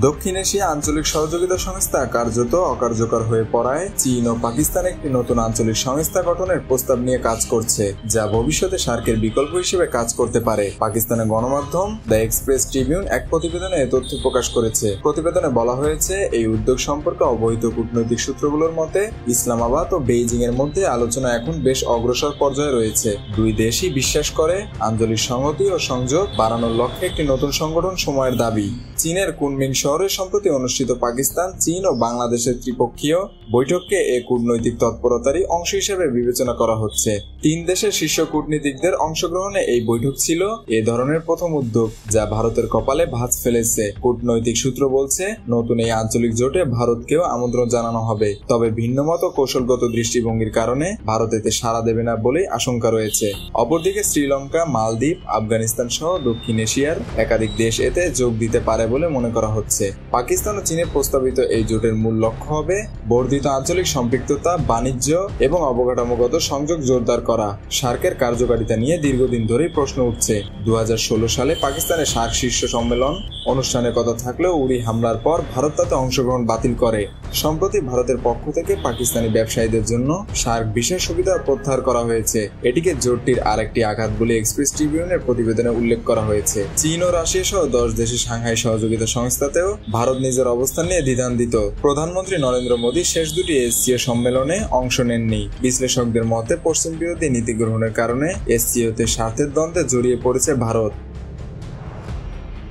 দক্ষিণ এশিয়া আঞ্চলিক সহযোগিতা সংস্থা কার্যত অকার্যকর হয়ে পড়ায় চীন ও পাকিস্তান একটি নতুন আঞ্চলিক সংস্থা গঠনের প্রস্তাব নিয়ে কাজ করছে, যা ভবিষ্যতে সার্কের বিকল্প হিসেবে কাজ করতে পারে। পাকিস্তানের গণমাধ্যম দ্য এক্সপ্রেস ট্রিবিউন এক প্রতিবেদনে এ তথ্য প্রকাশ করেছে। প্রতিবেদনে বলা হয়েছে, এই উদ্যোগ সম্পর্কে অবহিত কূটনৈতিক সূত্রগুলোর মতে ইসলামাবাদ ও বেইজিং এর মধ্যে আলোচনা এখন বেশ অগ্রসর পর্যায়ে রয়েছে। দুই দেশই বিশ্বাস করে আঞ্চলিক সংহতি ও সংযোগ বাড়ানোর লক্ষ্যে একটি নতুন সংগঠন সময়ের দাবি। চীনের কুনমিং শহরে সম্প্রতি অনুষ্ঠিত পাকিস্তান, চীন ও বাংলাদেশের ত্রিপক্ষীয় বৈঠককে এ কূটনৈতিক তৎপরতারই অংশ হিসেবে বিবেচনা করা হচ্ছে। তিন দেশের শীর্ষ কূটনীতিকদের অংশগ্রহণে এই বৈঠক ছিল এ ধরনের প্রথম উদ্যোগ, যা ভারতের কপালে ভাঁজ ফেলেছে। কূটনৈতিক সূত্র বলছে, নতুন এই আঞ্চলিক জোটে ভারতকেও আমন্ত্রণ জানানো হবে, তবে ভিন্নমত কৌশলগত দৃষ্টিভঙ্গির কারণে ভারত এতে সাড়া দেবে না বলেই আশঙ্কা রয়েছে। অপরদিকে শ্রীলঙ্কা, মালদ্বীপ, আফগানিস্তান সহ দক্ষিণ এশিয়ার একাধিক দেশ এতে যোগ দিতে পারে বলে মনে করা হচ্ছে। পাকিস্তান ও চীনের প্রস্তাবিত এই জোটের মূল লক্ষ্য হবে বর্ধিত আঞ্চলিক সম্পৃক্ততা, বাণিজ্য এবং অবকাঠামোগত সংযোগ জোরদার করা। সার্কের কার্যকারিতা নিয়ে দীর্ঘদিন ধরেই প্রশ্ন উঠছে। 2016 সালে পাকিস্তানের সার্ক শীর্ষ সম্মেলন অনুষ্ঠানের কথা থাকলেও উরি হামলার পর ভারত তাতে অংশগ্রহণ বাতিল করে। সম্প্রতি ভারতের পক্ষ থেকে পাকিস্তানি ব্যবসায়ীদের জন্য সার্ক বিশেষ সুবিধা প্রত্যাহার করা হয়েছে। এটিকে জোটটির আরেকটি আঘাত বলে এক্সপ্রেস ট্রিবিউনের প্রতিবেদনে উল্লেখ করা হয়েছে। চীন ও রাশিয়া সহ 10 দেশের সাংহাই সহযোগিতা সংস্থাতেও ভারত নিজের অবস্থান নিয়ে দ্বিধান্বিত। প্রধানমন্ত্রী নরেন্দ্র মোদী শেষ দুটি এসসিও সম্মেলনে অংশ নেননি। বিশ্লেষকদের মতে পশ্চিম বিরোধী নীতি গ্রহণের কারণে এসসিওতে স্বার্থের দ্বন্দ্বে জড়িয়ে পড়েছে ভারত।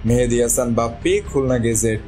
মেহেদী হাসান বাপ্পি, খুলনা গেজেট।